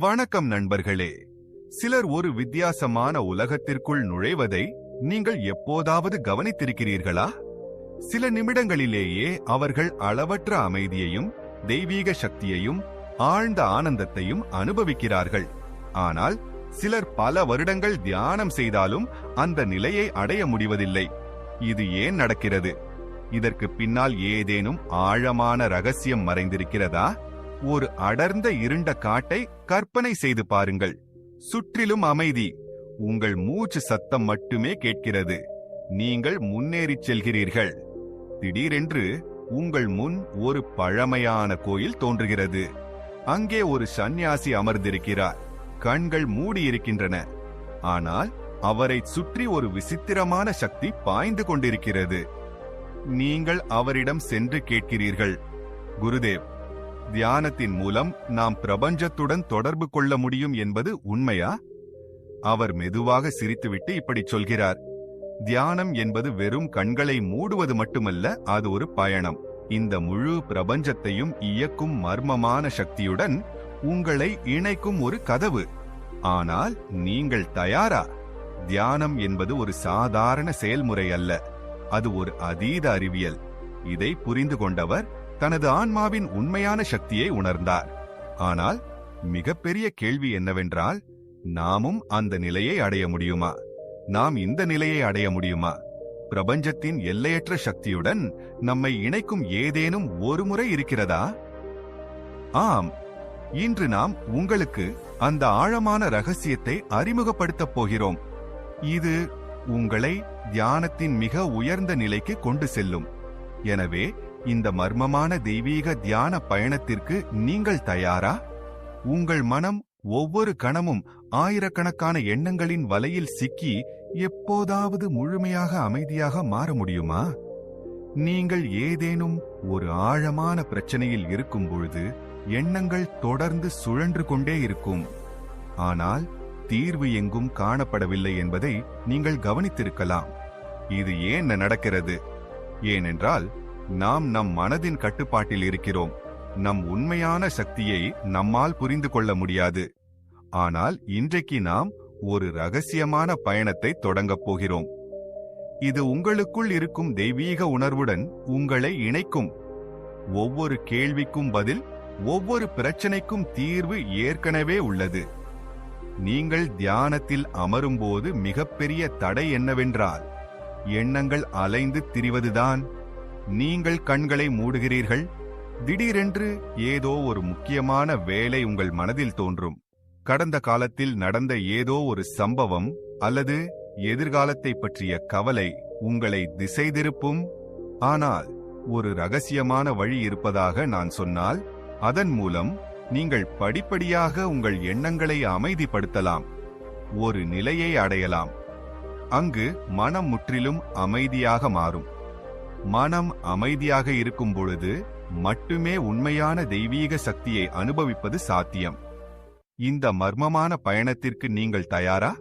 வணக்கம் நண்பர்களே. சிலர் ஒரு வித்தியாசமான உலகத்திற்குள் நுழைவதை நீங்கள் எப்போதாவது கவனித்திருக்கிறீர்களா? சில நிமிடங்களிலேயே அவர்கள் அளவற்ற அமைதியையும் தெய்வீக சக்தியையும் ஆழ்ந்த ஆனந்தத்தையும் அனுபவிக்கிறார்கள். ஆனால் சிலர் பல வருடங்கள் தியானம் செய்தாலும் அந்த நிலையை அடைய முடிவதில்லை. இது ஏன் நடக்கிறது? இதற்கு பின்னால் ஏதேனும் ஆழமான ரகசியம் மறைந்திருக்கிறதா? ஒரு அடர்ந்த இருண்ட காட்டை கற்பனை செய்து பாருங்கள். சுற்றிலும் அமைதி, உங்கள் மூச்சு சத்தம் மட்டுமே கேட்கிறது. நீங்கள் முன்னேறிச் செல்கிறீர்கள். திடீரென்று உங்கள் முன் ஒரு பழமையான கோயில் தோன்றுகிறது. அங்கே ஒரு சந்நியாசி அமர்ந்திருக்கிறார். கண்கள் மூடியிருக்கின்றன. ஆனால் அவரை சுற்றி ஒரு விசித்திரமான சக்தி பாய்ந்து கொண்டிருக்கிறது. நீங்கள் அவரிடம் சென்று கேட்கிறீர்கள், குருதேவ், தியானத்தின் மூலம் நாம் பிரபஞ்சத்துடன் தொடர்பு கொள்ள முடியும் என்பது உண்மையா? அவர் மெதுவாக சிரித்துவிட்டு இப்படி சொல்கிறார், தியானம் என்பது வெறும் கண்களை மூடுவது மட்டுமல்ல, அது ஒரு பயணம். இந்த முழு பிரபஞ்சத்தையும் இயக்கும் மர்மமான சக்தியுடன் உங்களை இணைக்கும் ஒரு கதவு. ஆனால் நீங்கள் தயாரா? தியானம் என்பது ஒரு சாதாரண செயல்முறை அல்ல, அது ஒரு அதீத அறிவியல். இதை புரிந்து கொண்டவர் தனது ஆன்மாவின் உண்மையான சக்தியை உணர்ந்தார். ஆனால் மிகப்பெரிய கேள்வி என்னவென்றால், நாமும் அந்த நிலையை அடைய முடியுமா? நாம் இந்த நிலையை அடைய முடியுமா? பிரபஞ்சத்தின் எல்லையற்ற சக்தியுடன் நம்மை இணைக்கும் ஏதேனும் ஒரு முறை இருக்கிறதா? ஆம், இன்று நாம் உங்களுக்கு அந்த ஆழமான ரகசியத்தை அறிமுகப்படுத்தப் போகிறோம். இது உங்களை தியானத்தின் மிக உயர்ந்த நிலைக்கு கொண்டு செல்லும். எனவே இந்த மர்மமான தெய்வீக தியான பயணத்திற்கு நீங்கள் தயாரா? உங்கள் மனம் ஒவ்வொரு கணமும் ஆயிரக்கணக்கான எண்ணங்களின் வலையில் சிக்கி எப்போதாவது முழுமையாக அமைதியாக மாற முடியுமா? நீங்கள் ஏதேனும் ஒரு ஆழமான பிரச்சனையில் இருக்கும் பொழுது எண்ணங்கள் தொடர்ந்து சுழன்று கொண்டே இருக்கும். ஆனால் தீர்வு எங்கும் காணப்படவில்லை என்பதை நீங்கள் கவனித்திருக்கலாம். இது ஏன் நடக்கிறது? ஏனென்றால் நாம் நம் மனதின் கட்டுப்பாட்டில் இருக்கிறோம். நம் உண்மையான சக்தியை நம்மால் புரிந்து கொள்ள முடியாது. ஆனால் இன்றைக்கு நாம் ஒரு ரகசியமான பயணத்தை தொடங்கப் போகிறோம். இது உங்களுக்குள் இருக்கும் தெய்வீக உணர்வுடன் உங்களை இணைக்கும். ஒவ்வொரு கேள்விக்கும் பதில், ஒவ்வொரு பிரச்சனைக்கும் தீர்வு ஏற்கனவே உள்ளது. நீங்கள் தியானத்தில் அமரும்போது மிகப்பெரிய தடை என்னவென்றால், எண்ணங்கள் அலைந்து திரிவதுதான். நீங்கள் கண்களை மூடுகிறீர்கள். திடீரென்று ஏதோ ஒரு முக்கியமான வேலை உங்கள் மனதில் தோன்றும். கடந்த காலத்தில் நடந்த ஏதோ ஒரு சம்பவம் அல்லது எதிர்காலத்தை பற்றிய கவலை உங்களை திசை திருப்பும். ஆனால் ஒரு ரகசியமான வழி இருப்பதாக நான் சொன்னால், அதன் மூலம் நீங்கள் படிப்படியாக உங்கள் எண்ணங்களை அமைதிப்படுத்தலாம். ஒரு நிலையை அடையலாம். அங்கு மனம் முற்றிலும் அமைதியாக மாறும். மனம் அமைதியாக இருக்கும் பொழுது மட்டுமே உண்மையான தெய்வீக சக்தியை அனுபவிப்பது சாத்தியம். இந்த மர்மமான பயணத்திற்கு நீங்கள் தயாரா?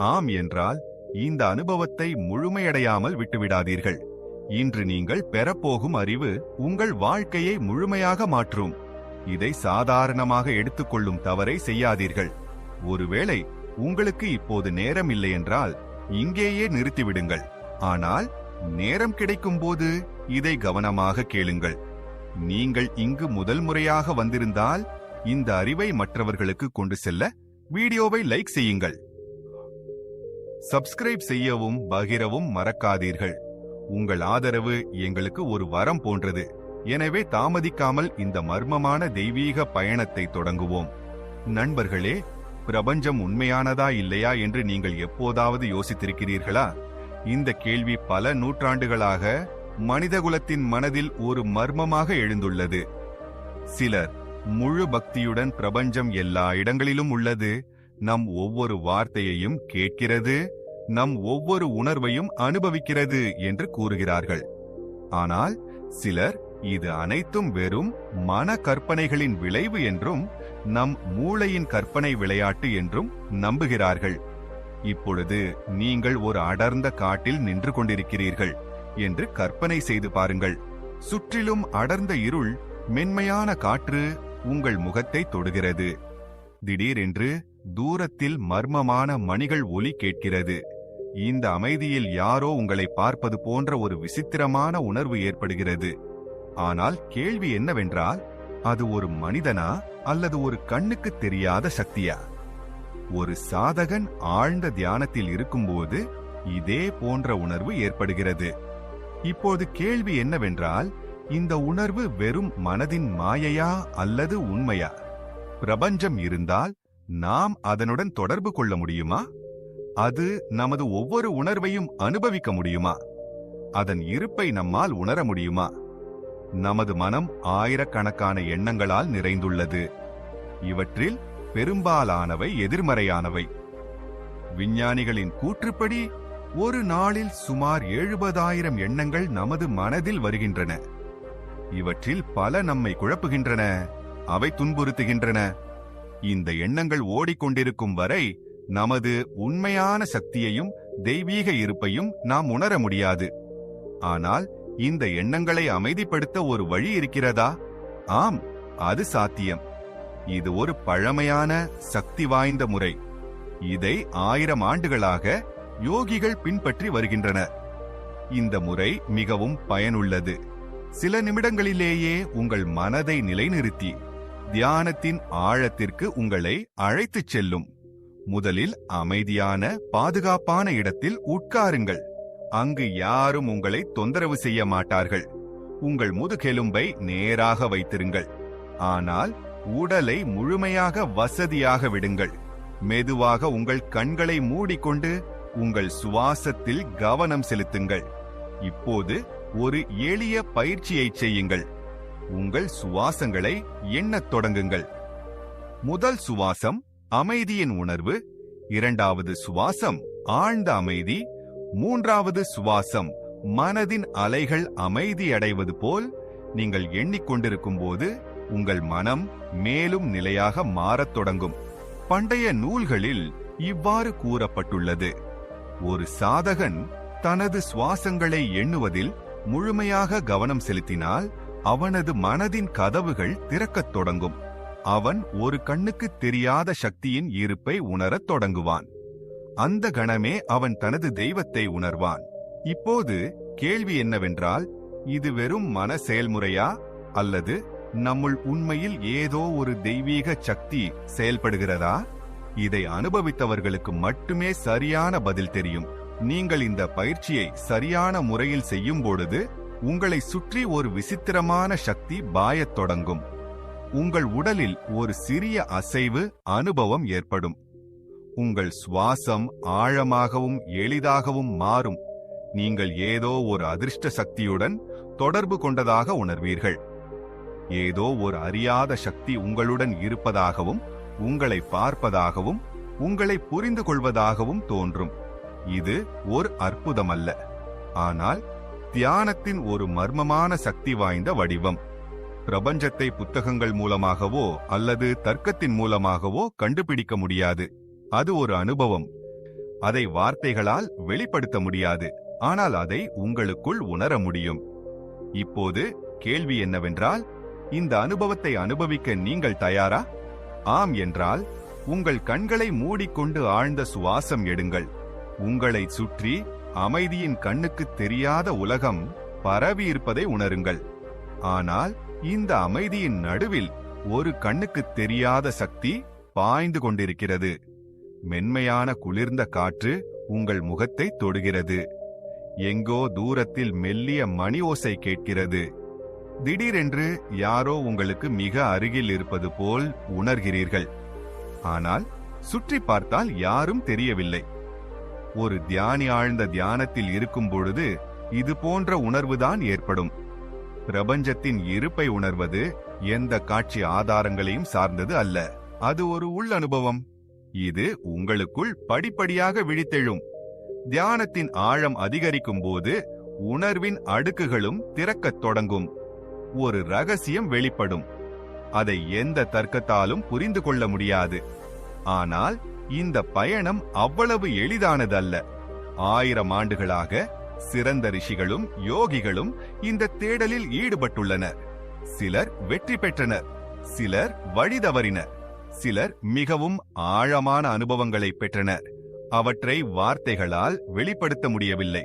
ஆம் என்றால் இந்த அனுபவத்தை முழுமையடையாமல் விட்டுவிடாதீர்கள். இன்று நீங்கள் பெறப்போகும் அறிவு உங்கள் வாழ்க்கையை முழுமையாக மாற்றும். இதை சாதாரணமாக எடுத்துக்கொள்ளும் தவறை செய்யாதீர்கள். ஒருவேளை உங்களுக்கு இப்போது நேரம் இல்லை என்றால் இங்கேயே நிறுத்திவிடுங்கள். ஆனால் நேரம் கிடைக்கும் போது இதை கவனமாக கேளுங்கள். நீங்கள் இங்கு முதல் முறையாக வந்திருந்தால் இந்த அறிவை மற்றவர்களுக்கு கொண்டு செல்ல வீடியோவை லைக் செய்யுங்கள். சப்ஸ்கிரைப் செய்யவும் பகிரவும் மறக்காதீர்கள். உங்கள் ஆதரவு எங்களுக்கு ஒரு வரம் போன்றது. எனவே தாமதிக்காமல் இந்த மர்மமான தெய்வீக பயணத்தை தொடங்குவோம். நண்பர்களே, பிரபஞ்சம் உண்மையானதா இல்லையா என்று நீங்கள் எப்போதாவது யோசித்திருக்கிறீர்களா? இந்த கேள்வி பல நூற்றாண்டுகளாக மனிதகுலத்தின் மனதில் ஒரு மர்மமாக எழுந்துள்ளது. சிலர் முழு பக்தியுடன் பிரபஞ்சம் எல்லா இடங்களிலும் உள்ளது, நம் ஒவ்வொரு வார்த்தையையும் கேட்கிறது, நம் ஒவ்வொரு உணர்வையும் அனுபவிக்கிறது என்று கூறுகிறார்கள். ஆனால் சிலர் இது அனைத்தும் வெறும் மன கற்பனைகளின் விளைவு என்றும் நம் மூளையின் கற்பனை விளையாட்டு என்றும் நம்புகிறார்கள். இப்பொழுது நீங்கள் ஒரு அடர்ந்த காட்டில் நின்று கொண்டிருக்கிறீர்கள் என்று கற்பனை செய்து பாருங்கள். சுற்றிலும் அடர்ந்த இருள், மென்மையான காற்று உங்கள் முகத்தை தொடுகிறது. திடீரென்று தூரத்தில் மர்மமான மணிகள் ஒலி கேட்கிறது. இந்த அமைதியில் யாரோ உங்களை பார்ப்பது போன்ற ஒரு விசித்திரமான உணர்வு ஏற்படுகிறது. ஆனால் கேள்வி என்னவென்றால், அது ஒரு மனிதனா அல்லது ஒரு கண்ணுக்கு தெரியாத சக்தியா? ஒரு சாதகன் ஆழ்ந்த தியானத்தில் இருக்கும்போது இதே போன்ற உணர்வு ஏற்படுகிறது. இப்போது கேள்வி என்னவென்றால், இந்த உணர்வு வெறும் மனதின் மாயையா அல்லது உண்மையா? பிரபஞ்சம் இருந்தால் நாம் அதனுடன் தொடர்பு கொள்ள முடியுமா? அது நமது ஒவ்வொரு உணர்வையும் அனுபவிக்க முடியுமா? அதன் இருப்பை நம்மால் உணர முடியுமா? நமது மனம் ஆயிரக்கணக்கான எண்ணங்களால் நிறைந்துள்ளது. இவற்றில் பெரும்பாலானவை எதிர்மறையானவை. விஞ்ஞானிகளின் கூற்றுப்படி ஒரு நாளில் சுமார் 70,000 எண்ணங்கள் நமது மனதில் வருகின்றன. இவற்றில் பல நம்மை குழப்புகின்றன, அவை துன்புறுத்துகின்றன. இந்த எண்ணங்கள் ஓடிக்கொண்டிருக்கும் வரை நமது உண்மையான சக்தியையும் தெய்வீக இருப்பையும் நாம் உணர முடியாது. ஆனால் இந்த எண்ணங்களை அமைதிப்படுத்த ஒரு வழி இருக்கிறதா? ஆம், அது சாத்தியம். இது ஒரு பழமையான சக்தி வாய்ந்த முறை. இதை 1000 ஆண்டுகளாக யோகிகள் பின்பற்றி வருகின்றனர். இந்த முறை மிகவும் பயனுள்ளது. சில நிமிடங்களிலேயே உங்கள் மனதை நிலைநிறுத்தி தியானத்தின் ஆழத்திற்கு உங்களை அழைத்துச் செல்லும். முதலில் அமைதியான பாதுகாப்பான இடத்தில் உட்காருங்கள். அங்கு யாரும் உங்களை தொந்தரவு செய்ய மாட்டார்கள். உங்கள் முதுகெலும்பை நேராக வைத்திருங்கள். ஆனால் உடலை முழுமையாக வசதியாக விடுங்கள். மெதுவாக உங்கள் கண்களை மூடிக்கொண்டு உங்கள் சுவாசத்தில் கவனம் செலுத்துங்கள். இப்போது ஒரு எளிய பயிற்சியை செய்யுங்கள். உங்கள் சுவாசங்களை எண்ணத் தொடங்குங்கள். முதல் சுவாசம் அமைதியின் உணர்வு, இரண்டாவது சுவாசம் ஆழ்ந்த அமைதி, மூன்றாவது சுவாசம் மனதின் அலைகள் அமைதியடைவது போல். நீங்கள் எண்ணிக்கொண்டிருக்கும் போது உங்கள் மனம் மேலும் நிலையாக மாறத் தொடங்கும். பண்டைய நூல்களில் இவ்வாறு கூறப்பட்டுள்ளது: ஒரு சாதகன் தனது சுவாசங்களை எண்ணுவதில் முழுமையாக கவனம் செலுத்தினால் அவனது மனதின் கதவுகள் திறக்கத் தொடங்கும். அவன் ஒரு கண்ணுக்கு தெரியாத சக்தியின் இருப்பை உணரத் தொடங்குவான். அந்த கணமே அவன் தனது தெய்வத்தை உணர்வான். இப்போது கேள்வி என்னவென்றால், இது வெறும் மன செயல்முறையா அல்லது நம்முள் உண்மையில் ஏதோ ஒரு தெய்வீக சக்தி செயல்படுகிறதா? இதை அனுபவித்தவர்களுக்கு மட்டுமே சரியான பதில் தெரியும். நீங்கள் இந்த பயிற்சியை சரியான முறையில் செய்யும் பொழுது உங்களை சுற்றி ஒரு விசித்திரமான சக்தி பாயத் தொடங்கும். உங்கள் உடலில் ஒரு சிறிய அசைவு அனுபவம் ஏற்படும். உங்கள் சுவாசம் ஆழமாகவும் எளிதாகவும் மாறும். நீங்கள் ஏதோ ஒரு அதிர்ஷ்ட சக்தியுடன் தொடர்பு கொண்டதாக உணர்வீர்கள். ஏதோ ஒரு அறியாத சக்தி உங்களுடன் இருப்பதாகவும், உங்களை பார்ப்பதாகவும், உங்களை புரிந்து கொள்வதாகவும் தோன்றும். இது ஒரு அற்புதமல்ல, ஆனால் தியானத்தின் ஒரு மர்மமான சக்தி வாய்ந்த வடிவம். பிரபஞ்சத்தை புத்தகங்கள் மூலமாகவோ அல்லது தர்க்கத்தின் மூலமாகவோ கண்டுபிடிக்க முடியாது. அது ஒரு அனுபவம். அதை வார்த்தைகளால் வெளிப்படுத்த முடியாது, ஆனால் அதை உங்களுக்குள் உணர முடியும். இப்போது கேள்வி என்னவென்றால், இந்த அனுபவத்தை அனுபவிக்க நீங்கள் தயாரா? ஆம் என்றால் உங்கள் கண்களை மூடிக்கொண்டு ஆழ்ந்த சுவாசம் எடுங்கள். உங்களை சுற்றி அமைதியின் கண்ணுக்கு தெரியாத உலகம் பரவியிருப்பதை உணருங்கள். ஆனால் இந்த அமைதியின் நடுவில் ஒரு கண்ணுக்கு தெரியாத சக்தி பாய்ந்து கொண்டிருக்கிறது. மென்மையான குளிர்ந்த காற்று உங்கள் முகத்தை தொடுகிறது. எங்கோ தூரத்தில் மெல்லிய மணி ஓசை கேட்கிறது. திடீரென்று யாரோ உங்களுக்கு மிக அருகில் இருப்பது போல் உணர்கிறீர்கள். ஆனால் சுற்றி பார்த்தால் யாரும் தெரியவில்லை. ஒரு தியானி ஆழ்ந்த தியானத்தில் இருக்கும் பொழுது இது போன்ற உணர்வுதான் ஏற்படும். பிரபஞ்சத்தின் இருப்பை உணர்வது எந்த காட்சி ஆதாரங்களையும் சார்ந்தது அல்ல. அது ஒரு உள் அனுபவம். இது உங்களுக்குள் படிப்படியாக விழித்தெழும். தியானத்தின் ஆழம் அதிகரிக்கும் போது உணர்வின் அடுக்குகளும் திறக்கத் தொடங்கும். ஒரு ரகசியம் வெளிப்படும். அதை எந்த தர்க்கத்தாலும் புரிந்து கொள்ள முடியாது. ஆனால் இந்த பயணம் அவ்வளவு எளிதானதல்ல. 1000 ஆண்டுகளாக சிறந்த ரிஷிகளும் யோகிகளும் இந்த தேடலில் ஈடுபட்டுள்ளனர். சிலர் வெற்றி பெற்றனர், சிலர் வழி தவறினர், சிலர் மிகவும் ஆழமான அனுபவங்களை பெற்றனர். அவற்றை வார்த்தைகளால் வெளிப்படுத்த முடியவில்லை.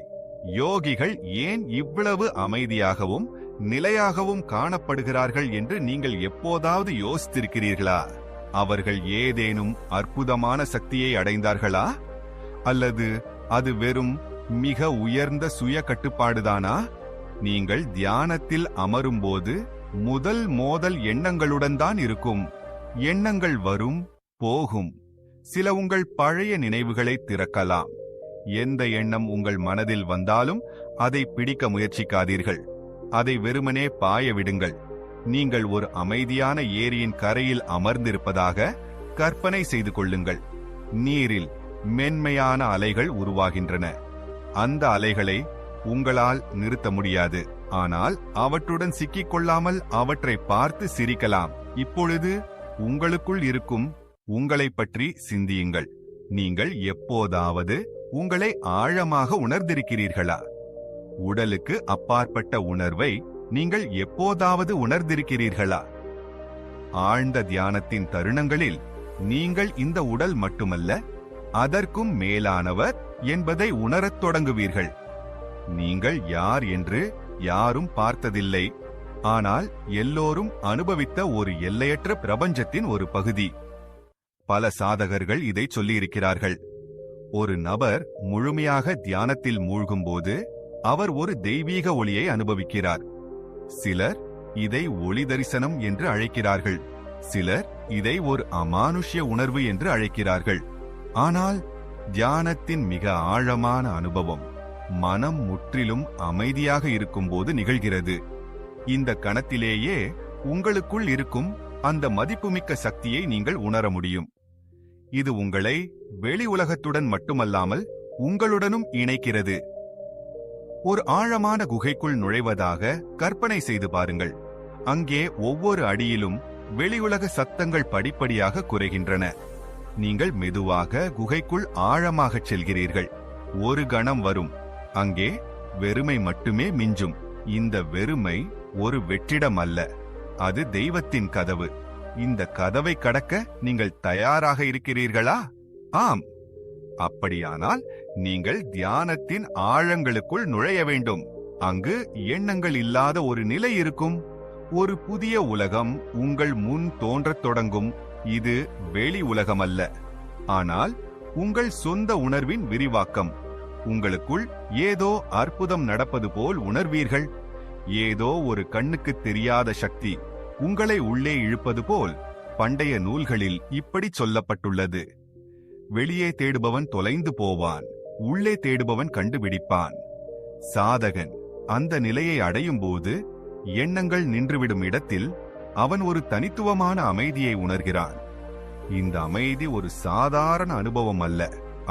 யோகிகள் ஏன் இவ்வளவு அமைதியாகவும் நிலையாகவும் காணப்படுகிறார்கள் என்று நீங்கள் எப்போதாவது யோசித்திருக்கிறீர்களா? அவர்கள் ஏதேனும் அற்புதமான சக்தியை அடைந்தார்களா? அல்லது அது வெறும் மிக உயர்ந்த சுய கட்டுப்பாடுதானா? நீங்கள் தியானத்தில் அமரும்போது முதல் மோதல் எண்ணங்களுடன் தான் இருக்கும். எண்ணங்கள் வரும், போகும். சில உங்கள் பழைய நினைவுகளை திறக்கலாம். எந்த எண்ணம் உங்கள் மனதில் வந்தாலும் அதை பிடிக்க முயற்சிக்காதீர்கள். அதை வெறுமனே பாய விடுங்கள். நீங்கள் ஒரு அமைதியான ஏரியின் கரையில் அமர்ந்திருப்பதாக கற்பனை செய்து கொள்ளுங்கள். நீரில் மென்மையான அலைகள் உருவாகின்றன. அந்த அலைகளை உங்களால் நிறுத்த முடியாது. ஆனால் அவற்றுடன் சிக்கிக் கொள்ளாமல் அவற்றை பார்த்து சிரிக்கலாம். இப்பொழுது உங்களுக்குள் இருக்கும் உங்களை பற்றி சிந்தியுங்கள். நீங்கள் எப்போதாவது உங்களை ஆழமாக உணர்ந்திருக்கிறீர்களா? உடலுக்கு அப்பாற்பட்ட உணர்வை நீங்கள் எப்போதாவது உணர்ந்திருக்கிறீர்களா? ஆழ்ந்த தியானத்தின் தருணங்களில் நீங்கள் இந்த உடல் மட்டுமல்ல, அதற்கும் மேலானவர் என்பதை உணரத் தொடங்குவீர்கள். நீங்கள் யார் என்று யாரும் பார்த்ததில்லை, ஆனால் எல்லோரும் அனுபவித்த ஒரு எல்லையற்ற பிரபஞ்சத்தின் ஒரு பகுதி. பல சாதகர்கள் இதை சொல்லியிருக்கிறார்கள். ஒரு நபர் முழுமையாக தியானத்தில் மூழ்கும்போது அவர் ஒரு தெய்வீக ஒளியை அனுபவிக்கிறார். சிலர் இதை ஒளி தரிசனம் என்று அழைக்கிறார்கள். சிலர் இதை ஒரு அமானுஷ்ய உணர்வு என்று அழைக்கிறார்கள். ஆனால் தியானத்தின் மிக ஆழமான அனுபவம் மனம் முற்றிலும் அமைதியாக இருக்கும்போது நிகழ்கிறது. இந்த கணத்திலேயே உங்களுக்குள் இருக்கும் அந்த மதிப்புமிக்க சக்தியை நீங்கள் உணர முடியும். இது உங்களை வெளி உலகத்துடன் மட்டுமல்லாமல் உங்களுடனும் இணைக்கிறது. ஒரு ஆழமான குகைக்குள் நுழைவதாக கற்பனை செய்து பாருங்கள். அங்கே ஒவ்வொரு அடியிலும் வெளியுலக சத்தங்கள் படிப்படியாக குறைகின்றன. நீங்கள் மெதுவாக குகைக்குள் ஆழமாகச் செல்கிறீர்கள். ஒரு கணம் வரும், அங்கே வெறுமை மட்டுமே மிஞ்சும். இந்த வெறுமை ஒரு வெற்றிடம் அல்ல, அது தெய்வத்தின் கதவு. இந்த கதவை கடக்க நீங்கள் தயாராக இருக்கிறீர்களா? ஆம். அப்படியானால் நீங்கள் தியானத்தின் ஆழங்களுக்குள் நுழைய வேண்டும். அங்கு எண்ணங்கள் இல்லாத ஒரு நிலை இருக்கும். ஒரு புதிய உலகம் உங்கள் முன் தோன்றத் தொடங்கும். இது வெளி உலகம் அல்ல, ஆனால் உங்கள் சொந்த உணர்வின் விரிவாக்கம். உங்களுக்குள் ஏதோ அற்புதம் நடப்பது போல் உணர்வீர்கள். ஏதோ ஒரு கண்ணுக்கு தெரியாத சக்தி உங்களை உள்ளே இழுப்பது போல். பண்டைய நூல்களில் இப்படி சொல்லப்பட்டுள்ளது: வெளியே தேடுபவன் தொலைந்து போவான், உள்ளே தேடுபவன் கண்டுபிடிப்பான். சாதகன் அந்த நிலையை அடையும் போது எண்ணங்கள் நின்றுவிடும் இடத்தில் அவன் ஒரு தனித்துவமான அமைதியை உணர்கிறான். இந்த அமைதி ஒரு சாதாரண அனுபவம் அல்ல,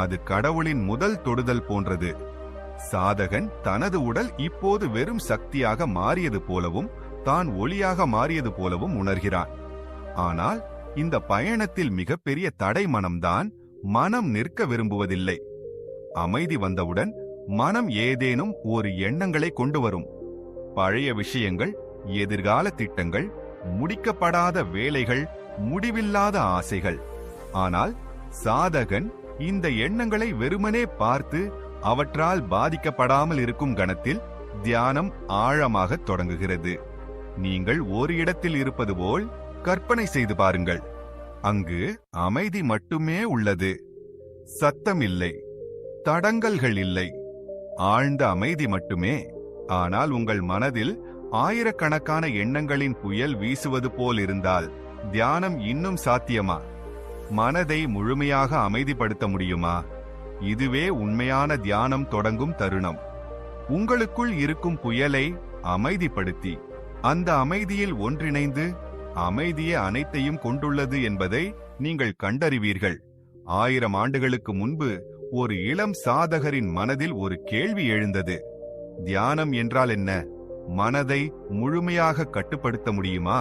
அது கடவுளின் முதல் தொடுதல் போன்றது. சாதகன் தனது உடல் இப்போது வெறும் சக்தியாக மாறியது போலவும் தான் ஒளியாக மாறியது போலவும் உணர்கிறான். ஆனால் இந்த பயணத்தில் மிகப்பெரிய தடை மனம்தான். மனம் நிற்க விரும்புவதில்லை. அமைதி வந்தவுடன் மனம் ஏதேனும் ஒரு எண்ணங்களை கொண்டு வரும். பழைய விஷயங்கள், எதிர்கால திட்டங்கள், முடிக்கப்படாத வேலைகள், முடிவில்லாத ஆசைகள். ஆனால் சாதகன் இந்த எண்ணங்களை வெறுமனே பார்த்து அவற்றால் பாதிக்கப்படாமல் இருக்கும் கணத்தில் தியானம் ஆழமாக தொடங்குகிறது. நீங்கள் ஒரு இடத்தில் இருப்பது போல் கற்பனை செய்து பாருங்கள். அங்கு அமைதி மட்டுமே உள்ளது. சத்தம் இல்லை, தடங்கல்கள் இல்லை, ஆழ்ந்த அமைதி மட்டுமே. ஆனால் உங்கள் மனதில் ஆயிரக்கணக்கான எண்ணங்களின் புயல் வீசுவது போல் இருந்தால் தியானம் இன்னும் சாத்தியமா? மனதை முழுமையாக அமைதிப்படுத்த முடியுமா? இதுவே உண்மையான தியானம் தொடங்கும் தருணம். உங்களுக்குள் இருக்கும் புயலை அமைதிப்படுத்தி அந்த அமைதியில் ஒன்றிணைந்து அமைதியே அனைத்தையும் கொண்டுள்ளது என்பதை நீங்கள் கண்டறிவீர்கள். 1000 ஆண்டுகளுக்கு முன்பு ஒரு இளம் சாதகரின் மனதில் ஒரு கேள்வி எழுந்தது: தியானம் என்றால் என்ன? மனதை முழுமையாக கட்டுப்படுத்த முடியுமா?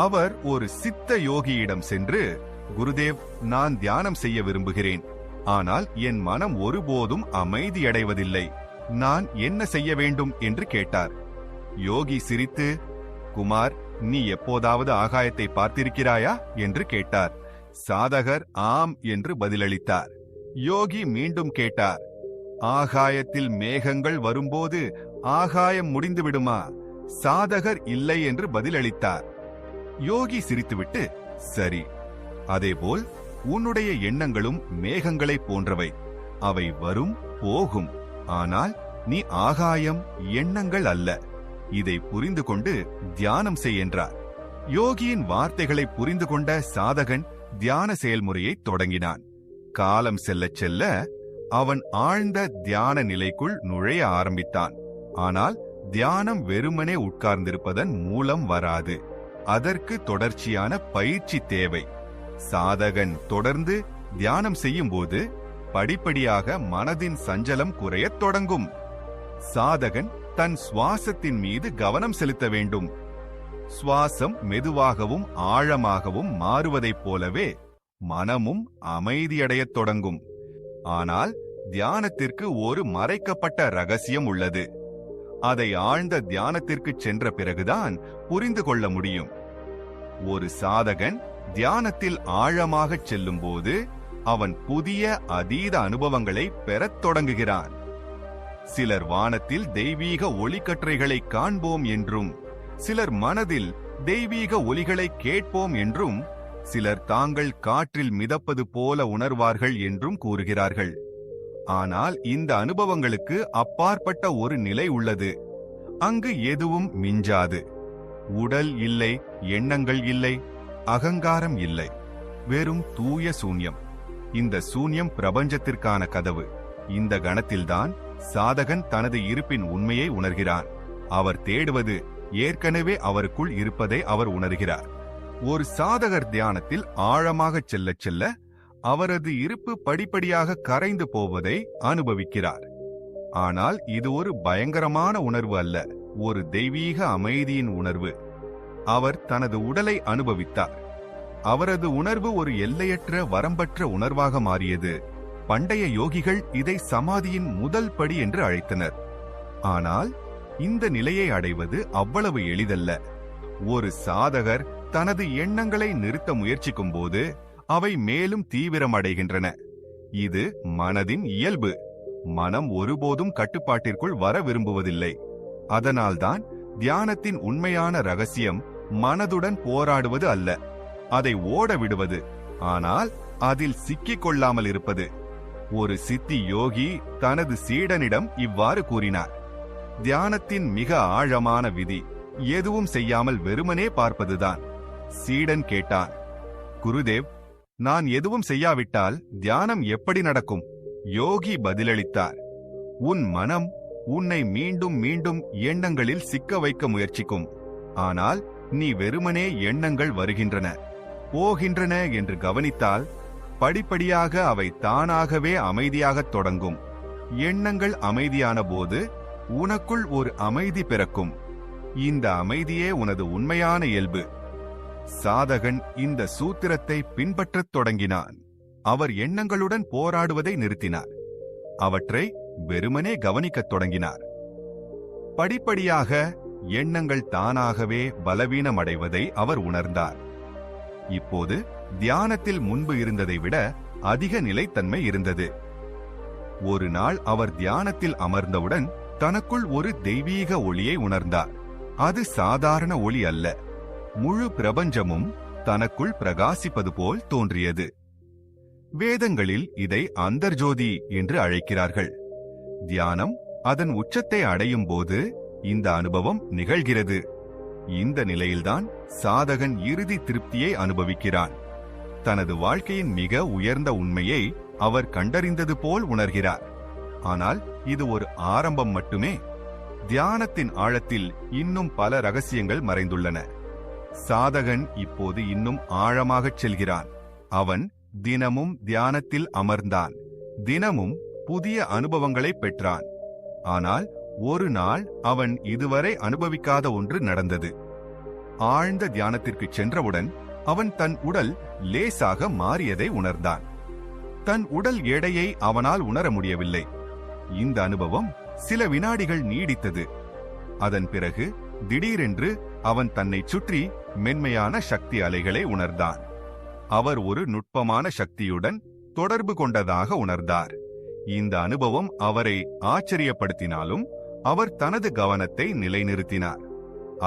அவர் ஒரு சித்த யோகியிடம் சென்று, குருதேவ், நான் தியானம் செய்ய விரும்புகிறேன், ஆனால் என் மனம் ஒருபோதும் அமைதியடைவதில்லை. நான் என்ன செய்ய வேண்டும் என்று கேட்டார். யோகி சிரித்து, குமார், நீ எப்போதாவது ஆகாயத்தை பார்த்திருக்கிறாயா என்று கேட்டார். சாதகர் ஆம் என்று பதிலளித்தார். யோகி மீண்டும் கேட்டார், ஆகாயத்தில் மேகங்கள் வரும்போது ஆகாயம் முடிந்து விடுமா? சாதகர் இல்லை என்று பதிலளித்தார். யோகி சிரித்துவிட்டு, சரி, அதேபோல் உன்னுடைய எண்ணங்களும் மேகங்களைப் போன்றவை. அவை வரும் போகும். ஆனால் நீ ஆகாயம், எண்ணங்கள் அல்ல. இதை புரிந்து கொண்டு தியானம் செய் என்றார். யோகியின் வார்த்தைகளை புரிந்து கொண்ட சாதகன் தியான செயல்முறையை தொடங்கினான். காலம் செல்லச் செல்ல அவன் ஆழ்ந்த தியான நிலைக்குள் நுழைய ஆரம்பித்தான். ஆனால் தியானம் வெறுமனே உட்கார்ந்திருப்பதன் மூலம் வராது. அதற்கு தொடர்ச்சியான பயிற்சி தேவை. சாதகன் தொடர்ந்து தியானம் செய்யும்போது படிப்படியாக மனதின் சஞ்சலம் குறையத் தொடங்கும். சாதகன் தன் சுவாசத்தின் மீது கவனம் செலுத்த வேண்டும். சுவாசம் மெதுவாகவும் ஆழமாகவும் மாறுவதைப் போலவே மனமும் அமைதியடையத் தொடங்கும். ஆனால் தியானத்திற்கு ஒரு மறைக்கப்பட்ட ரகசியம் உள்ளது. அதை ஆழ்ந்த தியானத்திற்கு சென்ற பிறகுதான் புரிந்து கொள்ள முடியும். ஒரு சாதகன் தியானத்தில் ஆழமாகச் செல்லும்போது அவன் புதிய அதீத அனுபவங்களை பெறத் தொடங்குகிறான். சிலர் வானத்தில் தெய்வீக ஒளிக்கற்றைகளை காண்போம் என்றும், சிலர் மனதில் தெய்வீக ஒலிகளை கேட்போம் என்றும், சிலர் தாங்கள் காற்றில் மிதப்பது போல உணர்வார்கள் என்றும் கூறுகிறார்கள். ஆனால் இந்த அனுபவங்களுக்கு அப்பாற்பட்ட ஒரு நிலை உள்ளது. அங்கு எதுவும் மிஞ்சாது. உடல் இல்லை, எண்ணங்கள் இல்லை, அகங்காரம் இல்லை. வெறும் தூய சூன்யம். இந்த சூன்யம் பிரபஞ்சத்திற்கான கதவு. இந்த கணத்தில்தான் சாதகன் தனது இருப்பின் உண்மையை உணர்கிறான். அவர் தேடுவது ஏற்கனவே அவருக்குள் இருப்பதை அவர் உணர்கிறார். ஒரு சாதகர் தியானத்தில் ஆழமாகச் செல்லச் செல்ல அவரது இருப்பு படிப்படியாக கரைந்து போவதை அனுபவிக்கிறார். ஆனால் இது ஒரு பயங்கரமான உணர்வு அல்ல, ஒரு தெய்வீக அமைதியின் உணர்வு. அவர் தனது உடலை அனுபவித்தார். அவரது உணர்வு ஒரு எல்லையற்ற வரம்பற்ற உணர்வாக மாறியது. பண்டைய யோகிகள் இதை சமாதியின் முதல் படி என்று அழைத்தனர். ஆனால் இந்த நிலையை அடைவது அவ்வளவு எளிதல்ல. ஒரு சாதகர் தனது எண்ணங்களை நிறுத்த முயற்சிக்கும் போது அவை மேலும் தீவிரமடைகின்றன. இது மனதின் இயல்பு. மனம் ஒருபோதும் கட்டுப்பாட்டிற்குள் வர விரும்புவதில்லை. அதனால்தான் தியானத்தின் உண்மையான ரகசியம் மனதுடன் போராடுவது அல்ல, அதை ஓட விடுவது, ஆனால் அதில் சிக்கிக் கொள்ளாமல் இருப்பது. ஒரு சித்தி யோகி தனது சீடனிடம் இவ்வாறு கூறினார், தியானத்தின் மிக ஆழமான விதி எதுவும் செய்யாமல் வெறுமனே பார்ப்பதுதான். சீடன் கேட்டான், குருதேவ், நான் எதுவும் செய்யாவிட்டால் தியானம் எப்படி நடக்கும்? யோகி பதிலளித்தார், உன் மனம் உன்னை மீண்டும் மீண்டும் எண்ணங்களில் சிக்க வைக்க முயற்சிக்கும். ஆனால் நீ வெறுமனே எண்ணங்கள் வருகின்றன, போகின்றன என்று கவனித்தால் படிப்படியாக அவை தானாகவே அமைதியாகத் தொடங்கும். எண்ணங்கள் அமைதியான போது உனக்குள் ஒரு அமைதி பிறக்கும். இந்த அமைதியே உனது உண்மையான இயல்பு. சாதகன் இந்த சூத்திரத்தை பின்பற்றத் தொடங்கினான். அவர் எண்ணங்களுடன் போராடுவதை நிறுத்தினார். அவற்றை வெறுமனே கவனிக்கத் தொடங்கினார். படிப்படியாக எண்ணங்கள் தானாகவே பலவீனமடைவதை அவர் உணர்ந்தார். இப்போது தியானத்தில் முன்பு இருந்ததை விட அதிக நிலைத்தன்மை இருந்தது. ஒரு நாள் அவர் தியானத்தில் அமர்ந்தவுடன் தனக்குள் ஒரு தெய்வீக ஒளியை உணர்ந்தார். அது சாதாரண ஒளி அல்ல, முழு பிரபஞ்சமும் தனக்குள் பிரகாசிப்பது போல் தோன்றியது. வேதங்களில் இதை அந்தர்ஜோதி என்று அழைக்கிறார்கள். தியானம் அதன் உச்சத்தை அடையும் போது இந்த அனுபவம் நிகழ்கிறது. இந்த நிலையில்தான் சாதகன் இறுதி திருப்தியை அனுபவிக்கிறான். தனது வாழ்க்கையின் மிக உயர்ந்த உண்மையை அவர் கண்டறிந்தது போல் உணர்கிறார். ஆனால் இது ஒரு ஆரம்பம் மட்டுமே. தியானத்தின் ஆழத்தில் இன்னும் பல ரகசியங்கள் மறைந்துள்ளன. சாதகன் இப்போது இன்னும் ஆழமாகச் செல்கிறான். அவன் தினமும் தியானத்தில் அமர்ந்தான். தினமும் புதிய அனுபவங்களை பெற்றான். ஆனால் ஒரு நாள் அவன் இதுவரை அனுபவிக்காத ஒன்று நடந்தது. ஆழ்ந்த தியானத்திற்கு சென்றவுடன் அவன் தன் உடல் லேசாக மாறியதை உணர்ந்தான். தன் உடல் எடையை அவனால் உணர முடியவில்லை. இந்த அனுபவம் சில வினாடிகள் நீடித்தது. அதன் பிறகு திடீரென்று அவன் தன்னை சுற்றி மென்மையான சக்தி அலைகளை உணர்ந்தான். அவர் ஒரு நுட்பமான சக்தியுடன் தொடர்பு கொண்டதாக உணர்ந்தார். இந்த அனுபவம் அவரை ஆச்சரியப்படுத்தினாலும் அவர் தனது கவனத்தை நிலைநிறுத்தினார்.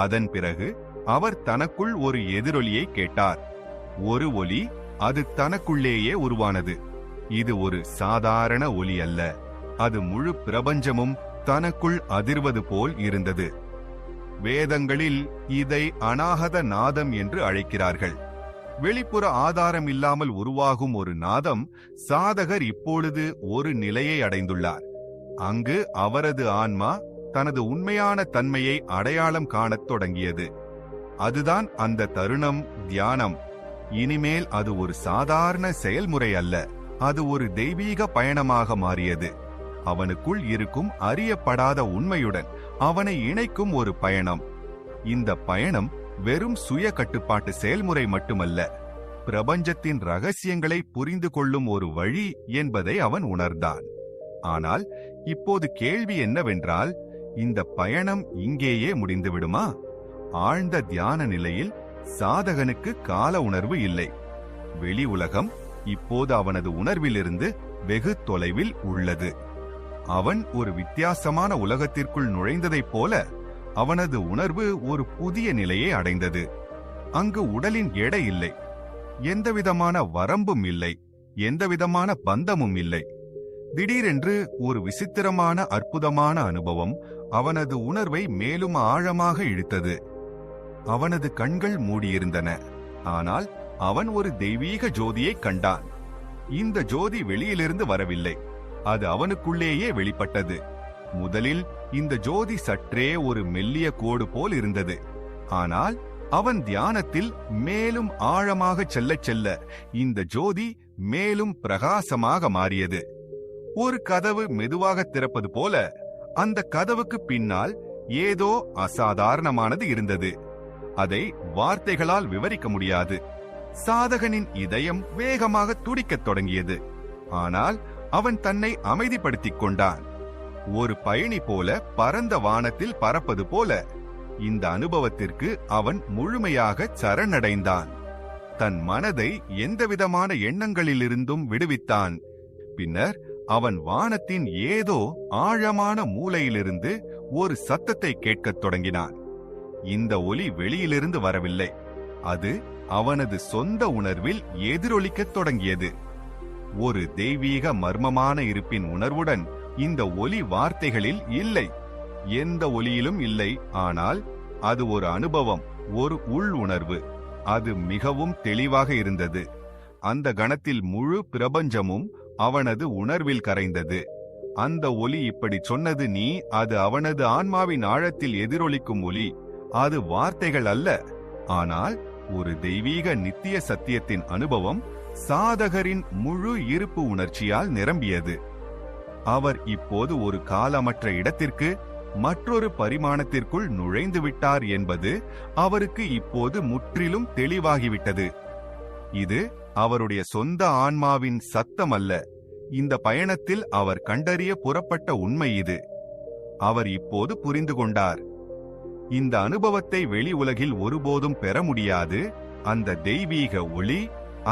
அதன் பிறகு அவர் தனக்குள் ஒரு எதிரொலியை கேட்டார். ஒரு ஒலி, அது தனக்குள்ளேயே உருவானது. இது ஒரு சாதாரண ஒலி அல்ல, அது முழு பிரபஞ்சமும் தனக்குள் அதிர்வது போல் இருந்தது. வேதங்களில் இதை அநாகத நாதம் என்று அழைக்கிறார்கள். வெளிப்புற ஆதாரம் இல்லாமல் உருவாகும் ஒரு நாதம். சாதகர் இப்பொழுது ஒரு நிலையை அடைந்துள்ளார். அங்கு அவரது ஆன்மா தனது உண்மையான தன்மையை அடையாளம் காணத் தொடங்கியது. அதுதான் அந்த தருணம், தியானம். இனிமேல் அது ஒரு சாதாரண செயல்முறை அல்ல, அது ஒரு தெய்வீக பயணமாக மாறியது. அவனுக்குள் இருக்கும் அறியப்படாத உண்மையுடன் அவனை இணைக்கும் ஒரு பயணம். இந்த பயணம் வெறும் சுய கட்டுப்பாட்டு செயல்முறை மட்டுமல்ல, பிரபஞ்சத்தின் ரகசியங்களை புரிந்து கொள்ளும் ஒரு வழி என்பதை அவன் உணர்ந்தான். ஆனால் இப்போது கேள்வி என்னவென்றால், இந்த பயணம் இங்கேயே முடிந்துவிடுமா? ஆழ்ந்த தியான நிலையில் சாதகனுக்கு கால உணர்வு இல்லை. வெளி உலகம் இப்போது அவனது உணர்விலிருந்து வெகு தொலைவில் உள்ளது. அவன் ஒரு வித்தியாசமான உலகத்திற்குள் நுழைந்ததைப் போல அவனது உணர்வு ஒரு புதிய நிலையை அடைந்தது. அங்கு உடலின் எடை இல்லை, எந்தவிதமான வரம்பும் இல்லை, எந்தவிதமான பந்தமும் இல்லை. திடீரென்று ஒரு விசித்திரமான அற்புதமான அனுபவம் அவனது உணர்வை மேலும் ஆழமாக இழுத்தது. அவனது கண்கள் மூடியிருந்தன, ஆனால் அவன் ஒரு தெய்வீக ஜோதியை கண்டான். இந்த ஜோதி வெளியிலிருந்து வரவில்லை, அது அவனுக்குள்ளேயே வெளிப்பட்டது. முதலில் இந்த ஜோதி சற்றே ஒரு மெல்லிய கோடு போல் இருந்தது. ஆனால் அவன் தியானத்தில் மேலும் ஆழமாக செல்லச் செல்ல இந்த ஜோதி மேலும் பிரகாசமாக மாறியது. ஒரு கதவு மெதுவாக திறப்பது போல அந்த கதவுக்கு பின்னால் ஏதோ அசாதாரணமானது இருந்தது. அதை வார்த்தைகளால் விவரிக்க முடியாது. சாதகனின் இதயம் வேகமாக துடிக்கத் தொடங்கியது. ஆனால் அவன் தன்னை அமைதிப்படுத்திக் கொண்டான். ஒரு பயணி போல பரந்த வானத்தில் பறப்பது போல இந்த அனுபவத்திற்கு அவன் முழுமையாக சரணடைந்தான். தன் மனதை எந்தவிதமான எண்ணங்களிலிருந்தும் விடுவித்தான். பின்னர் அவன் வானத்தின் ஏதோ ஆழமான மூலையிலிருந்து ஒரு சத்தத்தை கேட்கத் தொடங்கினான். இந்த ஒலி வெளியிலிருந்து வரவில்லை, அது அவனது சொந்த உணர்வில் எதிரொலிக்கத் தொடங்கியது. ஒரு தெய்வீக மர்மமான இருப்பின் உணர்வுடன் இந்த ஒலி வார்த்தைகளில் இல்லை, எந்த ஒலியிலும் இல்லை. ஆனால் அது ஒரு அனுபவம், ஒரு உள் உணர்வு. அது மிகவும் தெளிவாக இருந்தது. அந்த கணத்தில் முழு பிரபஞ்சமும் அவனது உணர்வில் கரைந்தது. அந்த ஒலி இப்படி சொன்னது, நீ. அது அவனது ஆன்மாவின் ஆழத்தில் எதிரொலிக்கும் ஒலி. அது வார்த்தைகள் அல்ல, ஆனால் ஒரு தெய்வீக நித்திய சத்தியத்தின் அனுபவம். சாதகரின் முழு இருப்பு உணர்ச்சியால் நிரம்பியது. அவர் இப்போது ஒரு காலமற்ற இடத்திற்கு, மற்றொரு பரிமாணத்திற்குள் நுழைந்து விட்டார் என்பது அவருக்கு இப்போது முற்றிலும் தெளிவாகிவிட்டது. இது அவருடைய சொந்த ஆன்மாவின் சத்தம் அல்ல, இந்த பயணத்தில் அவர் கண்டறிய புறப்பட்ட உண்மை இது. அவர் இப்போது புரிந்து கொண்டார், இந்த அனுபவத்தை வெளி உலகில் ஒருபோதும் பெற முடியாது. அந்த தெய்வீக ஒளி,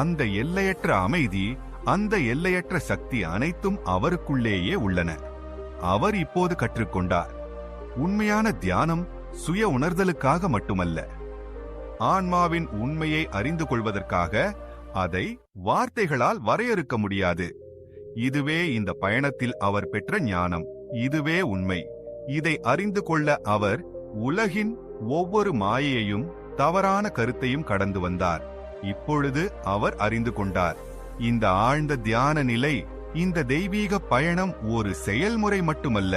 அந்த எல்லையற்ற அமைதி, அந்த எல்லையற்ற சக்தி அனைத்தும் அவருக்குள்ளேயே உள்ளன. அவர் இப்போது கற்றுக்கொண்டார், உண்மையான தியானம் சுய உணர்தலுக்காக மட்டுமல்ல, ஆன்மாவின் உண்மையை அறிந்து கொள்வதற்காக. அதை வார்த்தைகளால் வரையறுக்க முடியாது. இதுவே இந்த பயணத்தில் அவர் பெற்ற ஞானம். இதுவே உண்மை. இதை அறிந்து கொள்ள அவர் உலகின் ஒவ்வொரு மாயையையும், தவறான கருத்தையும் கடந்து வந்தார். இப்பொழுது அவர் அறிந்து கொண்டார், இந்த ஆழ்ந்த தியான நிலை, இந்த தெய்வீக பயணம் ஒரு செயல்முறை மட்டுமல்ல,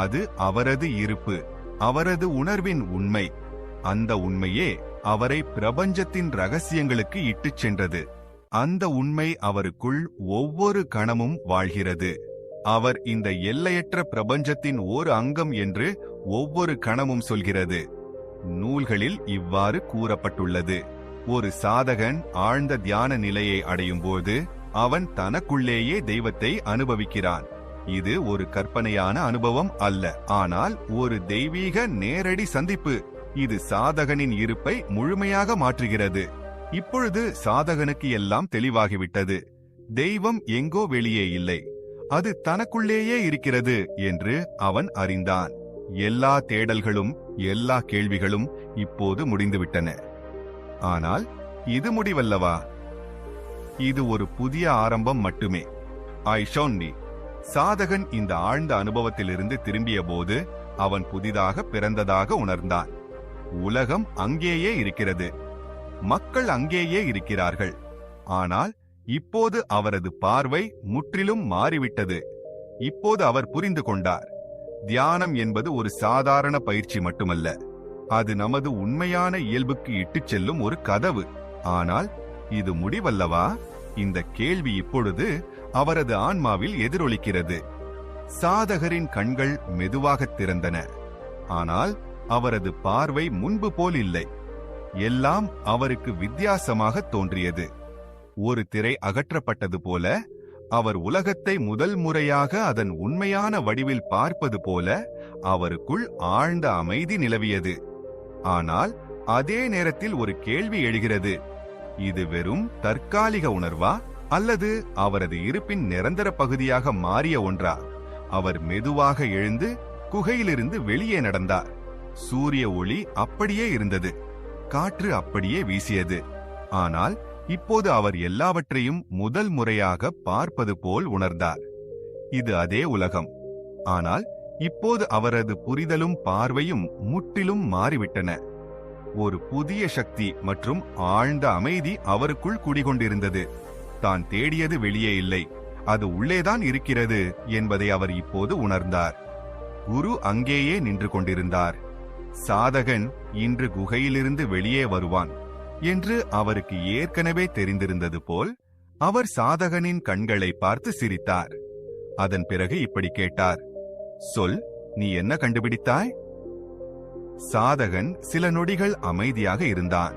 அது அவரது இருப்பு, அவரது உணர்வின் உண்மை. அந்த உண்மையே அவரை பிரபஞ்சத்தின் ரகசியங்களுக்கு இட்டுச் சென்றது. அந்த உண்மை அவருக்குள் ஒவ்வொரு கணமும் வாழ்கிறது. அவர் இந்த எல்லையற்ற பிரபஞ்சத்தின் ஓர் அங்கம் என்று ஒவ்வொரு கணமும் சொல்கிறது. நூல்களில் இவ்வாறு கூறப்பட்டுள்ளது, ஒரு சாதகன் ஆழ்ந்த தியான நிலையை அடையும் போது அவன் தனக்குள்ளேயே தெய்வத்தை அனுபவிக்கிறான். இது ஒரு கற்பனையான அனுபவம் அல்ல, ஆனால் ஒரு தெய்வீக நேரடி சந்திப்பு. இது சாதகனின் இருப்பை முழுமையாக மாற்றுகிறது. இப்பொழுது சாதகனுக்கு எல்லாம் தெளிவாகிவிட்டது. தெய்வம் எங்கோ வெளியே இல்லை, அது தனக்குள்ளேயே இருக்கிறது என்று அவன் அறிந்தான். எல்லா தேடல்களும் எல்லா கேள்விகளும் இப்போது முடிந்துவிட்டன. ஆனால் இது முடிவல்லவா? இது ஒரு புதிய ஆரம்பம் மட்டுமே. ஐஷோன்னி சாதகன் இந்த ஆழ்ந்த அனுபவத்திலிருந்து திரும்பிய போது அவன் புதிதாக பிறந்ததாக உணர்ந்தான். உலகம் அங்கேயே இருக்கிறது, மக்கள் அங்கேயே இருக்கிறார்கள். ஆனால் இப்போது அவரது பார்வை முற்றிலும் மாறிவிட்டது. இப்போது அவர் புரிந்து கொண்டார், தியானம் என்பது ஒரு சாதாரண பயிற்சி மட்டுமல்ல, அது நமது உண்மையான இயல்புக்கு இட்டுச் செல்லும் ஒரு கதவு. ஆனால் இது முடிவல்லவா? இந்த கேள்வி இப்பொழுது அவரது ஆன்மாவில் எதிரொலிக்கிறது. சாதகரின் கண்கள் மெதுவாக திறந்தன. ஆனால் அவரது பார்வை முன்பு போல் இல்லை. எல்லாம் அவருக்கு வித்தியாசமாக தோன்றியது. ஒரு திரை அகற்றப்பட்டது போல, அவர் உலகத்தை முதல் முறையாக அதன் உண்மையான வடிவில் பார்ப்பது போல அவருக்குள் ஆழ்ந்த அமைதி நிலவியது. ஆனால் அதே நேரத்தில் ஒரு கேள்வி எழுகிறது, இது வெறும் தற்காலிக உணர்வா அல்லது அவரது இருப்பின் நிரந்தர பகுதியாக மாறிய ஒன்றா? அவர் மெதுவாக எழுந்து குகையிலிருந்து வெளியே நடந்தார். சூரிய ஒளி அப்படியே இருந்தது, காற்று அப்படியே வீசியது. ஆனால் இப்போது அவர் எல்லாவற்றையும் முதல் முறையாக பார்ப்பது போல் உணர்ந்தார். இது அதே உலகம், ஆனால் இப்போது அவரது புரிதலும் பார்வையும் முற்றிலும் மாறிவிட்டன. ஒரு புதிய சக்தி மற்றும் ஆழ்ந்த அமைதி அவருக்குள் குடிகொண்டிருந்தது. தான் தேடியது வெளியே இல்லை, அது உள்ளேதான் இருக்கிறது என்பதை அவர் இப்போது உணர்ந்தார். குரு அங்கேயே நின்று கொண்டிருந்தார். சாதகன் இன்று குகையிலிருந்து வெளியே வருவான் என்று அவருக்கு ஏற்கனவே தெரிந்திருந்தது போல் அவர் சாதகனின் கண்களை பார்த்து சிரித்தார். அதன் பிறகு இப்படி கேட்டார், சொல், நீ என்ன கண்டுபிடித்தாய்? சாதகன் சில நொடிகள் அமைதியாக இருந்தான்.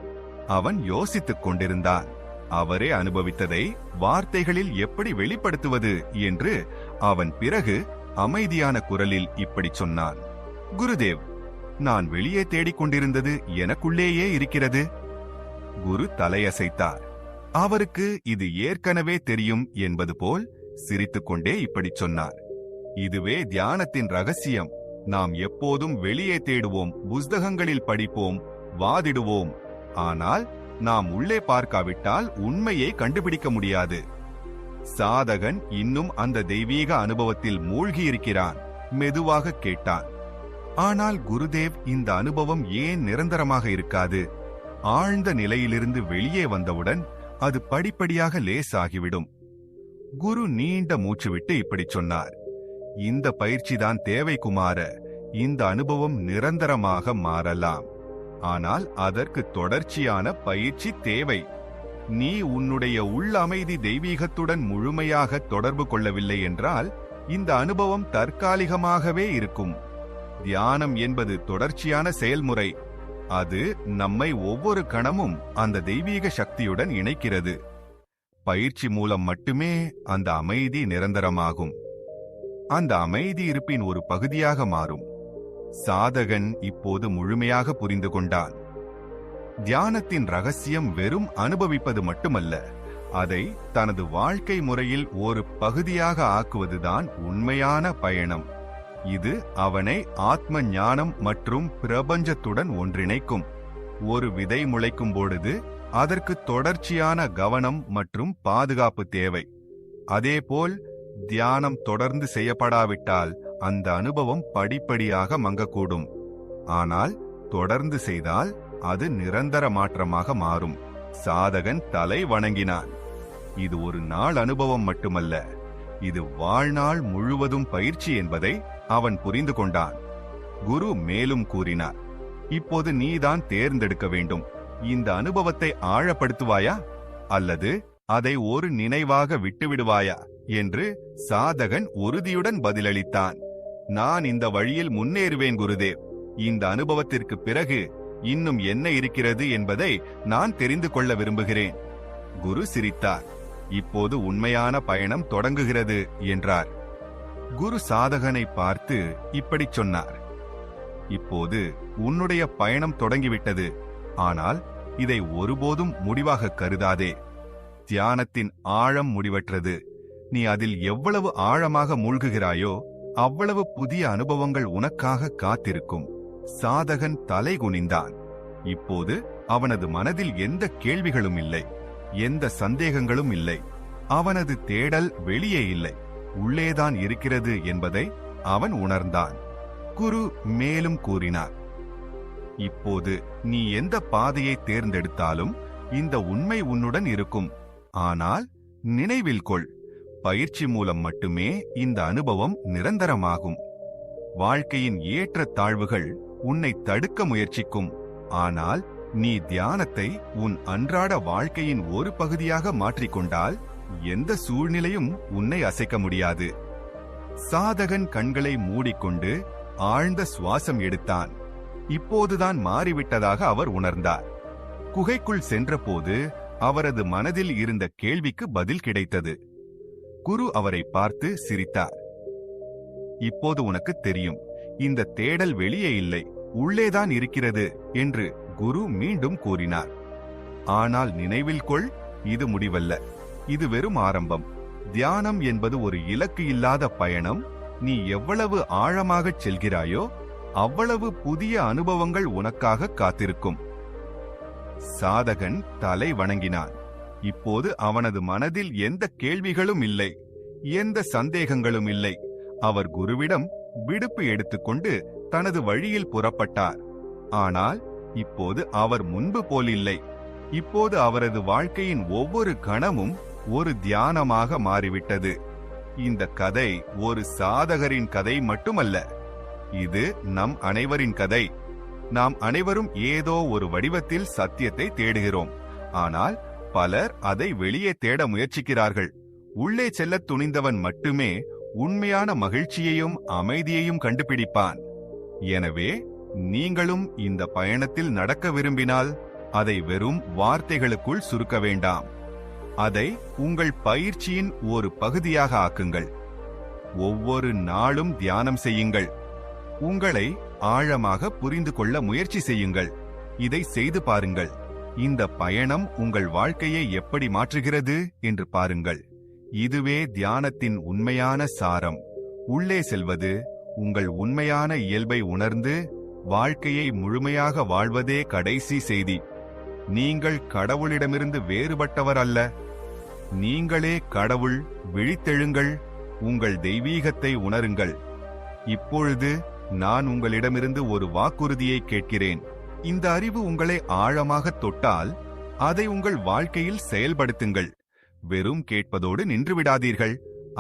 அவன் யோசித்துக் கொண்டிருந்தான். அவரே அனுபவித்ததை வார்த்தைகளில் எப்படி வெளிப்படுத்துவது என்று அவன் பிறகு அமைதியான குரலில் இப்படி சொன்னான், குருதேவ், நான் வெளியே தேடிக் கொண்டிருந்தது எனக்குள்ளேயே இருக்கிறது. குரு தலையசைத்தார். அவருக்கு இது ஏற்கனவே தெரியும் என்பது போல் சிரித்துக்கொண்டே இப்படி சொன்னார், இதுவே தியானத்தின் ரகசியம். நாம் எப்போதும் வெளியே தேடுவோம், புஸ்தகங்களில் படிப்போம், வாதிடுவோம். ஆனால் நாம் உள்ளே பார்க்காவிட்டால் உண்மையை கண்டுபிடிக்க முடியாது. சாதகன் இன்னும் அந்த தெய்வீக அனுபவத்தில் மூழ்கியிருக்கிறான். மெதுவாக கேட்டான், ஆனால் குருதேவ், இந்த அனுபவம் ஏன் நிரந்தரமாக இருக்காது? ஆழ்ந்த நிலையிலிருந்து வெளியே வந்தவுடன் அது படிப்படியாக லேசாகிவிடும். குரு நீண்ட மூச்சு விட்டு இப்படி சொன்னார், இந்த பயிற்சிதான் தேவை குமார. இந்த அனுபவம் நிரந்தரமாக மாறலாம், ஆனால் அதற்கு தொடர்ச்சியான பயிற்சி தேவை. நீ உன்னுடைய உள் அமைதி தெய்வீகத்துடன் முழுமையாக தொடர்பு கொள்ளவில்லை என்றால் இந்த அனுபவம் தற்காலிகமாகவே இருக்கும். தியானம் என்பது தொடர்ச்சியான செயல்முறை. அது நம்மை ஒவ்வொரு கணமும் அந்த தெய்வீக சக்தியுடன் இணைக்கிறது. பயிற்சி மூலம் மட்டுமே அந்த அமைதி நிரந்தரமாகும். அந்த அமைதி இருப்பின் ஒரு பகுதியாக மாறும். சாதகன் இப்போது முழுமையாக புரிந்து கொண்டான். தியானத்தின் ரகசியம் வெறும் அனுபவிப்பது மட்டுமல்ல, அதை தனது வாழ்க்கை முறையில் ஒரு பகுதியாக ஆக்குவதுதான் உண்மையான பயணம். இது அவனை ஆத்ம ஞானம் மற்றும் பிரபஞ்சத்துடன் ஒன்றிணைக்கும். ஒரு விதை முளைக்கும் பொழுது அதற்கு தொடர்ச்சியான கவனம் மற்றும் பாதுகாப்பு தேவை. அதேபோல் தியானம் தொடர்ந்து செய்யப்படாவிட்டால் அந்த அனுபவம் படிப்படியாக மங்கக்கூடும். ஆனால் தொடர்ந்து செய்தால் அது நிரந்தர மாற்றமாக மாறும். சாதகன் தலை வணங்கினான். இது ஒரு நாள் அனுபவம் மட்டுமல்ல, இது வாழ்நாள் முழுவதும் பயிற்சி என்பதை அவன் புரிந்து கொண்டான். குரு மேலும் கூறினார், இப்போது நீதான் தேர்ந்தெடுக்க வேண்டும். இந்த அனுபவத்தை ஆழப்படுத்துவாயா அல்லது அதை ஒரு நினைவாக விட்டுவிடுவாயா என்று சாதகன் உறுதியுடன் பதிலளித்தான். நான் இந்த வழியில் முன்னேறுவேன் குருதேவ். இந்த அனுபவத்திற்கு பிறகு இன்னும் என்ன இருக்கிறது என்பதை நான் தெரிந்து கொள்ள விரும்புகிறேன். குரு சிரித்தார். இப்போது உண்மையான பயணம் தொடங்குகிறது என்றார். குரு சாதகனை பார்த்து இப்படி சொன்னார், இப்போது உன்னுடைய பயணம் தொடங்கிவிட்டது. ஆனால் இதை ஒருபோதும் முடிவாக கருதாதே. தியானத்தின் ஆழம் முடிவற்றது. நீ அதில் எவ்வளவு ஆழமாக மூழ்குகிறாயோ அவ்வளவு புதிய அனுபவங்கள் உனக்காக காத்திருக்கும். சாதகன் தலை குனிந்தான். இப்போது அவனது மனதில் எந்த கேள்விகளும் இல்லை, எந்த சந்தேகங்களும் இல்லை. அவனது தேடல் வெளியே இல்லை, உள்ளேதான் இருக்கிறது என்பதை அவன் உணர்ந்தான். குரு மேலும் கூறினார், இப்போது நீ எந்த பாதையை தேர்ந்தெடுத்தாலும் இந்த உண்மை உன்னுடன் இருக்கும். ஆனால் நினைவில் கொள், பயிற்சி மூலம் மட்டுமே இந்த அனுபவம் நிரந்தரமாகும். வாழ்க்கையின் ஏற்ற தாழ்வுகள் உன்னை தடுக்க முயற்சிக்கும். ஆனால் நீ தியானத்தை உன் அன்றாட வாழ்க்கையின் ஒரு பகுதியாக மாற்றிக்கொண்டால் எந்த சூழ்நிலையும் உன்னை அசைக்க முடியாது. சாதகன் கண்களை மூடிக்கொண்டு ஆழ்ந்த சுவாசம் எடுத்தான். இப்போதுதான் மாறிவிட்டதாக அவர் உணர்ந்தார். குகைக்குள் சென்றபோது அவரது மனதில் இருந்த கேள்விக்கு பதில் கிடைத்தது. குரு அவரை பார்த்து சிரித்தார். இப்போது உனக்கு தெரியும், இந்த தேடல் வெளியே இல்லை, உள்ளேதான் இருக்கிறது என்று குரு மீண்டும் கூறினார். ஆனால் நினைவில் கொள், இது முடிவல்ல, இது வெறும் ஆரம்பம். தியானம் என்பது ஒரு இலக்கு இல்லாத பயணம். நீ எவ்வளவு ஆழமாகச் செல்கிறாயோ அவ்வளவு புதிய அனுபவங்கள் உனக்காக காத்திருக்கும். சாதகன் தலை வணங்கினான். இப்போது அவனது மனதில் எந்த கேள்விகளும் இல்லை, எந்த சந்தேகங்களும் இல்லை. அவர் குருவிடம் விடுப்பு எடுத்துக்கொண்டு தனது வழியில் புறப்பட்டார். ஆனால் இப்போது அவர் முன்பு போலில்லை. இப்போது அவரது வாழ்க்கையின் ஒவ்வொரு கணமும் ஒரு தியானமாக மாறிவிட்டது. இந்த கதை ஒரு சாதகரின் கதை மட்டுமல்ல, இது நம் அனைவரின் கதை. நாம் அனைவரும் ஏதோ ஒரு வடிவத்தில் சத்தியத்தை தேடுகிறோம். ஆனால் பலர் அதை வெளியே தேட முயற்சிக்கிறார்கள். உள்ளே செல்லத் துணிந்தவன் மட்டுமே உண்மையான மகிழ்ச்சியையும் அமைதியையும் கண்டுபிடிப்பான். எனவே நீங்களும் இந்த பயணத்தில் நடக்க விரும்பினால் அதை வெறும் வார்த்தைகளுக்குள் சுருக்க வேண்டாம். அதை உங்கள் பயிற்சியின் ஒரு பகுதியாக ஆக்குங்கள். ஒவ்வொரு நாளும் தியானம் செய்யுங்கள். உங்களை ஆழமாக புரிந்து கொள்ள முயற்சி செய்யுங்கள். இதை செய்து பாருங்கள். இந்த பயணம் உங்கள் வாழ்க்கையை எப்படி மாற்றுகிறது என்று பாருங்கள். இதுவே தியானத்தின் உண்மையான சாரம். உள்ளே செல்வது, உங்கள் உண்மையான இயல்பை உணர்ந்து வாழ்க்கையை முழுமையாக வாழ்வதே கடைசி செய்தி. நீங்கள் கடவுளிடமிருந்து வேறுபட்டவர் அல்ல. நீங்களே கடவுள். விழித்தெழுங்கள், உங்கள் தெய்வீகத்தை உணருங்கள். இப்பொழுது நான் உங்களிடமிருந்து ஒரு வாக்குறுதியை கேட்கிறேன். இந்த அறிவு உங்களை ஆழமாக தொட்டால் அதை உங்கள் வாழ்க்கையில் செயல்படுத்துங்கள். வெறும் கேட்பதோடு நின்றுவிடாதீர்கள்,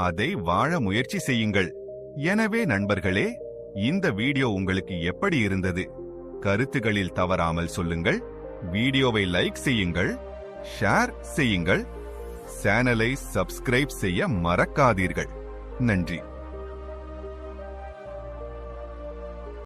அதை வாழ முயற்சி செய்யுங்கள். எனவே நண்பர்களே, இந்த வீடியோ உங்களுக்கு எப்படி இருந்தது? கருத்துகளில் தவறாமல் சொல்லுங்கள். வீடியோவை லைக் செய்யுங்கள், ஷேர் செய்யுங்கள், சேனலை சப்ஸ்கிரைப் செய்ய மறக்காதீர்கள். நன்றி.